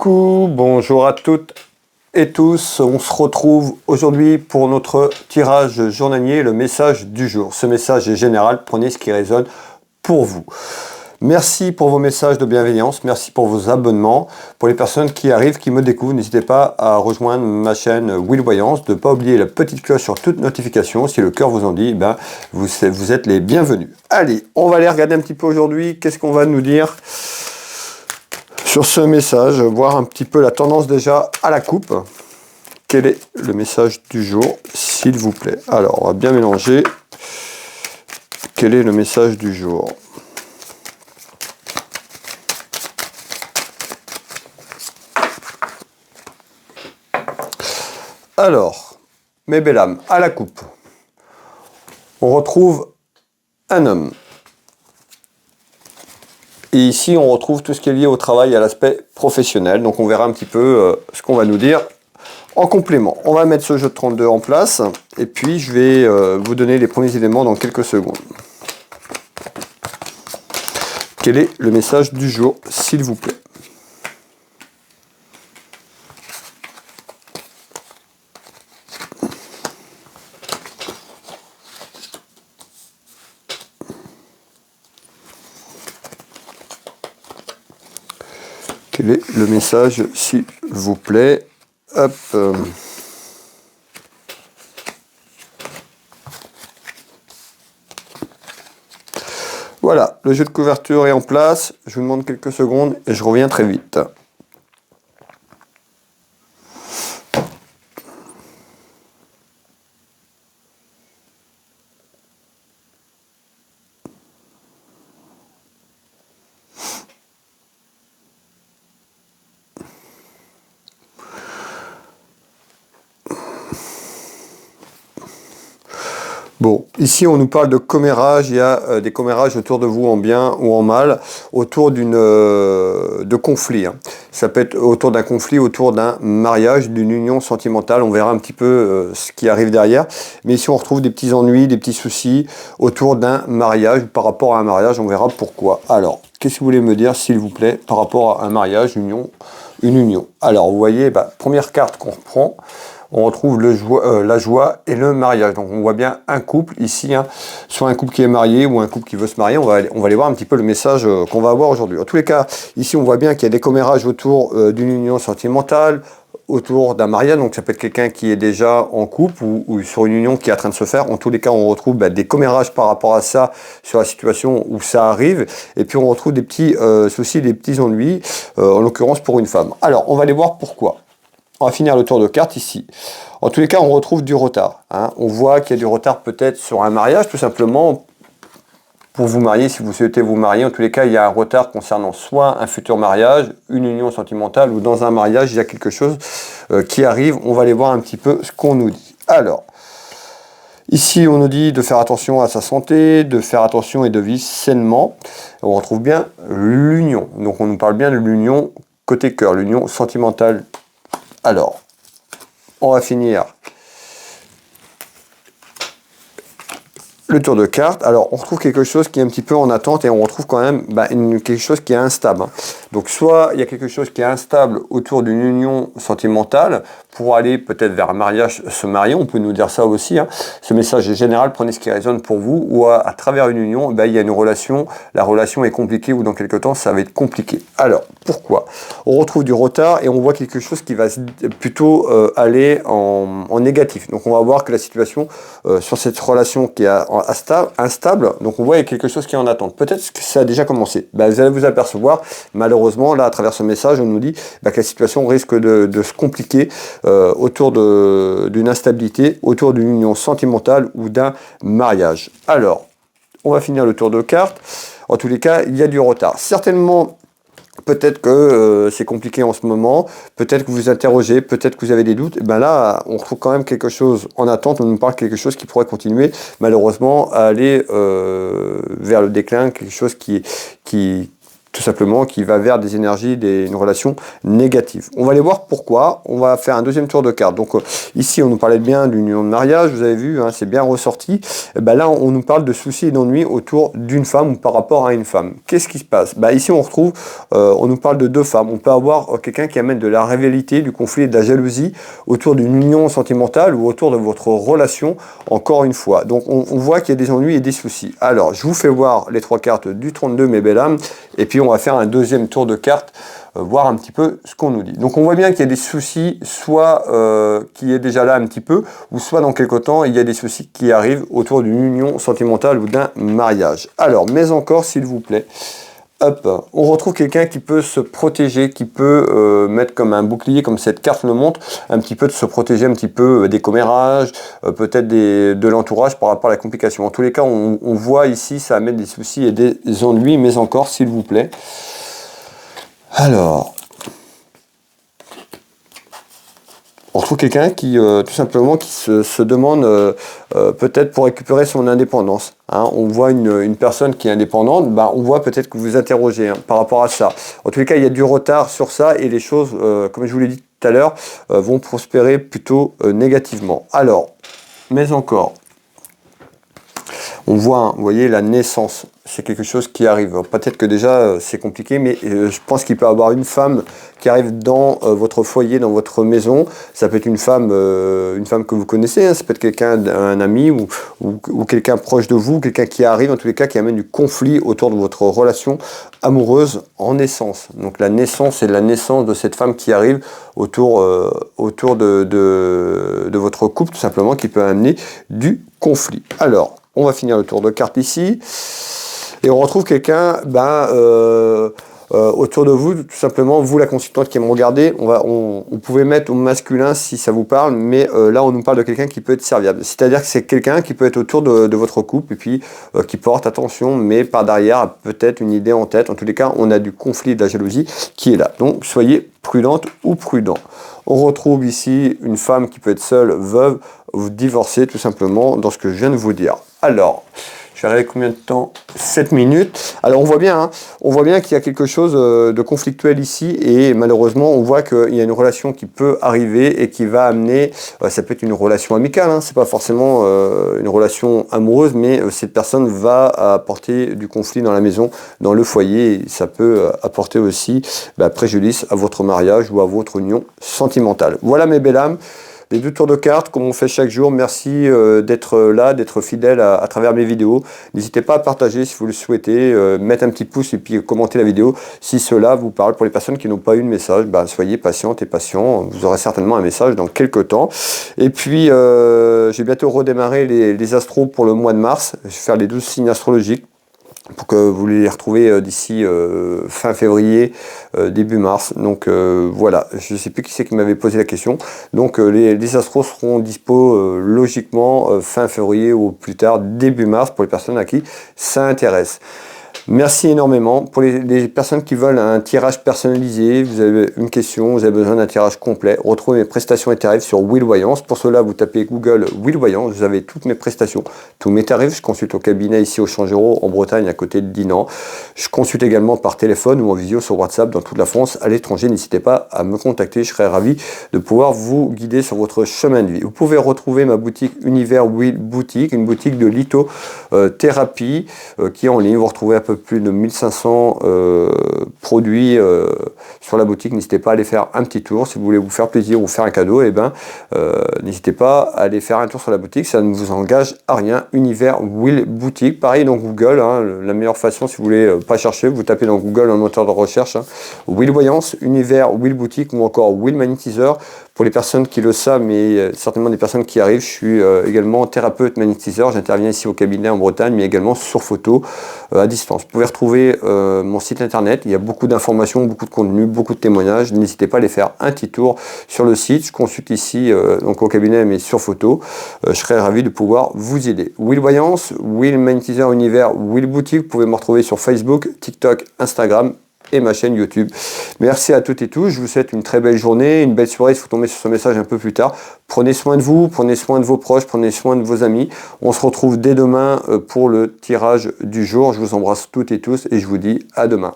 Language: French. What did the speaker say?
Coucou, bonjour à toutes et tous. On se retrouve aujourd'hui pour notre tirage journalier, le message du jour. Ce message est général, prenez ce qui résonne pour vous. Merci pour vos messages de bienveillance, merci pour vos abonnements. Pour les personnes qui arrivent, qui me découvrent, n'hésitez pas à rejoindre ma chaîne Will Voyance, de ne pas oublier la petite cloche sur toute notification. Si le cœur vous en dit, ben, vous êtes les bienvenus. Allez, on va aller regarder un petit peu aujourd'hui, qu'est-ce qu'on va nous dire sur ce message, voir un petit peu la tendance déjà à la coupe. Quel est le message du jour, s'il vous plaît? Alors, on va bien mélanger. Quel est le message du jour? Alors, mes belles âmes, à la coupe, on retrouve un homme. Et ici, on retrouve tout ce qui est lié au travail et à l'aspect professionnel. Donc, on verra un petit peu ce qu'on va nous dire en complément. On va mettre ce jeu de 32 en place. Et puis, je vais vous donner les premiers éléments dans quelques secondes. Quel est le message du jour, s'il vous plaît? Quel est le message, s'il vous plaît? Hop. Voilà, le jeu de couverture est en place. Je vous demande quelques secondes et je reviens très vite. Bon, ici on nous parle de commérage, il y a des commérages autour de vous en bien ou en mal, autour de conflits. Hein. Ça peut être autour d'un conflit, autour d'un mariage, d'une union sentimentale, on verra un petit peu ce qui arrive derrière. Mais ici on retrouve des petits ennuis, des petits soucis autour d'un mariage, par rapport à un mariage, on verra pourquoi. Alors, qu'est-ce que vous voulez me dire s'il vous plaît, par rapport à un mariage, une union? Alors vous voyez, première carte qu'on reprend, on retrouve la joie et le mariage. Donc on voit bien un couple ici, hein, soit un couple qui est marié ou un couple qui veut se marier. On va aller voir un petit peu le message qu'on va avoir aujourd'hui. En tous les cas, ici on voit bien qu'il y a des commérages autour d'une union sentimentale, autour d'un mariage. Donc ça peut être quelqu'un qui est déjà en couple ou sur une union qui est en train de se faire. En tous les cas, on retrouve des commérages par rapport à ça, sur la situation où ça arrive. Et puis on retrouve des petits soucis, des petits ennuis, en l'occurrence pour une femme. Alors on va aller voir pourquoi. On va finir le tour de cartes ici. En tous les cas, on retrouve du retard. Hein. On voit qu'il y a du retard peut-être sur un mariage, tout simplement pour vous marier, si vous souhaitez vous marier. En tous les cas, il y a un retard concernant soit un futur mariage, une union sentimentale, ou dans un mariage, il y a quelque chose qui arrive. On va aller voir un petit peu ce qu'on nous dit. Alors, ici, on nous dit de faire attention à sa santé, de faire attention et de vivre sainement. On retrouve bien l'union. Donc, on nous parle bien de l'union côté cœur, l'union sentimentale. Alors, on va finir le tour de cartes. Alors, on retrouve quelque chose qui est un petit peu en attente et on retrouve quand même quelque chose qui est instable. Donc, soit il y a quelque chose qui est instable autour d'une union sentimentale pour aller peut-être vers un mariage, se marier, on peut nous dire ça aussi. Hein. Ce message est général, prenez ce qui résonne pour vous, ou à travers une union, il y a une relation, la relation est compliquée ou dans quelque temps, ça va être compliqué. Alors, pourquoi? On retrouve du retard et on voit quelque chose qui va plutôt aller en négatif. Donc, on va voir que la situation sur cette relation qui est instable, donc on voit qu'il y a quelque chose qui est en attente. Peut-être que ça a déjà commencé. Vous allez vous apercevoir, malheureusement, là, à travers ce message, on nous dit que la situation risque de se compliquer autour d'une instabilité, autour d'une union sentimentale ou d'un mariage. Alors, on va finir le tour de cartes. En tous les cas, il y a du retard. Certainement, peut-être que c'est compliqué en ce moment, peut-être que vous vous interrogez, peut-être que vous avez des doutes. Là, on retrouve quand même quelque chose en attente, on nous parle de quelque chose qui pourrait continuer, malheureusement, à aller vers le déclin, quelque chose qui tout simplement qui va vers des énergies, une relation négative. On va aller voir pourquoi. On va faire un deuxième tour de cartes. Donc ici, on nous parlait bien d'une union de mariage, vous avez vu, hein, c'est bien ressorti. Et ben là, on nous parle de soucis et d'ennuis autour d'une femme ou par rapport à une femme. Qu'est-ce qui se passe? Ici, on retrouve, on nous parle de deux femmes. On peut avoir quelqu'un qui amène de la rivalité, du conflit et de la jalousie autour d'une union sentimentale ou autour de votre relation, encore une fois. Donc on voit qu'il y a des ennuis et des soucis. Alors, je vous fais voir les trois cartes du 32, mes belles âmes, et puis on va faire un deuxième tour de cartes, voir un petit peu ce qu'on nous dit. Donc on voit bien qu'il y a des soucis, soit qui est déjà là un petit peu, ou soit dans quelque temps, il y a des soucis qui arrivent autour d'une union sentimentale ou d'un mariage. Alors, mais encore, s'il vous plaît, hop, on retrouve quelqu'un qui peut se protéger, qui peut mettre comme un bouclier, comme cette carte le montre, un petit peu de se protéger un petit peu des commérages, peut-être de l'entourage par rapport à la complication. En tous les cas, on voit ici, ça amène des soucis et des ennuis, mais encore, s'il vous plaît. Alors, on retrouve quelqu'un qui, tout simplement, qui se demande peut-être pour récupérer son indépendance. Hein. On voit une personne qui est indépendante, on voit peut-être que vous vous interrogez par rapport à ça. En tous les cas, il y a du retard sur ça et les choses, comme je vous l'ai dit tout à l'heure, vont prospérer plutôt négativement. Alors, mais encore, on voit, vous voyez, la naissance. C'est quelque chose qui arrive. Peut-être que déjà c'est compliqué, mais je pense qu'il peut y avoir une femme qui arrive dans votre foyer, dans votre maison. Ça peut être une femme que vous connaissez, hein. Ça peut être quelqu'un, un ami ou quelqu'un proche de vous, quelqu'un qui arrive, en tous les cas, qui amène du conflit autour de votre relation amoureuse en naissance. Donc la naissance, c'est la naissance de cette femme qui arrive autour de votre couple, tout simplement, qui peut amener du conflit. Alors, on va finir le tour de cartes ici. Et on retrouve quelqu'un autour de vous, tout simplement, vous la consultante qui me regardez, on pouvait mettre au masculin si ça vous parle, mais là on nous parle de quelqu'un qui peut être serviable. C'est-à-dire que c'est quelqu'un qui peut être autour de votre couple et puis qui porte attention, mais par derrière peut-être une idée en tête. En tous les cas, on a du conflit, de la jalousie qui est là. Donc soyez prudente ou prudent. On retrouve ici une femme qui peut être seule, veuve, ou divorcée tout simplement dans ce que je viens de vous dire. Alors, je vais regarder combien de temps? 7 minutes. Alors on voit bien qu'il y a quelque chose de conflictuel ici et malheureusement on voit qu'il y a une relation qui peut arriver et qui va amener, ça peut être une relation amicale, hein, c'est pas forcément une relation amoureuse, mais cette personne va apporter du conflit dans la maison, dans le foyer, et ça peut apporter aussi préjudice à votre mariage ou à votre union sentimentale. Voilà mes belles âmes. Les deux tours de cartes, comme on fait chaque jour. Merci d'être là, d'être fidèle à travers mes vidéos. N'hésitez pas à partager si vous le souhaitez, mettre un petit pouce et puis commenter la vidéo si cela vous parle. Pour les personnes qui n'ont pas eu de message, soyez patientes et patients. Vous aurez certainement un message dans quelques temps. Et puis, j'ai bientôt redémarré les astros pour le mois de mars. Je vais faire les 12 signes astrologiques pour que vous les retrouvez d'ici fin février, début mars. Donc voilà, je ne sais plus qui c'est qui m'avait posé la question. Donc les astros seront dispo logiquement fin février ou plus tard début mars pour les personnes à qui ça intéresse. Merci énormément. Pour les personnes qui veulent un tirage personnalisé, vous avez une question, vous avez besoin d'un tirage complet, retrouvez mes prestations et tarifs sur Will Voyance. Pour cela, vous tapez Google Will Voyance, vous avez toutes mes prestations, tous mes tarifs. Je consulte au cabinet ici au Changero en Bretagne à côté de Dinan. Je consulte également par téléphone ou en visio sur WhatsApp dans toute la France. À l'étranger, n'hésitez pas à me contacter, je serai ravi de pouvoir vous guider sur votre chemin de vie. Vous pouvez retrouver ma boutique Univers Will Boutique, une boutique de lithothérapie qui est en ligne. Vous retrouvez à peu plus de 1500 produits sur la boutique. N'hésitez pas à aller faire un petit tour. Si vous voulez vous faire plaisir ou faire un cadeau, n'hésitez pas à aller faire un tour sur la boutique. Ça ne vous engage à rien. Univers Will Boutique. Pareil dans Google. La meilleure façon, si vous voulez pas chercher, vous tapez dans Google dans le moteur de recherche Will Voyance, Univers Will Boutique ou encore Will Magnétiseur. Pour les personnes qui le savent, mais certainement des personnes qui arrivent, je suis également thérapeute magnétiseur. J'interviens ici au cabinet en Bretagne, mais également sur photo à distance. Vous pouvez retrouver mon site internet. Il y a beaucoup d'informations, beaucoup de contenu, beaucoup de témoignages. N'hésitez pas à aller faire un petit tour sur le site. Je consulte ici donc au cabinet, mais sur photo. Je serai ravi de pouvoir vous aider. Will Voyance, Will Magnétiseur Univers, Will Boutique. Vous pouvez me retrouver sur Facebook, TikTok, Instagram et ma chaîne YouTube. Merci à toutes et tous. Je vous souhaite une très belle journée, une belle soirée. Si vous tombez sur ce message un peu plus tard, prenez soin de vous, prenez soin de vos proches, prenez soin de vos amis. On se retrouve dès demain pour le tirage du jour. Je vous embrasse toutes et tous et je vous dis à demain.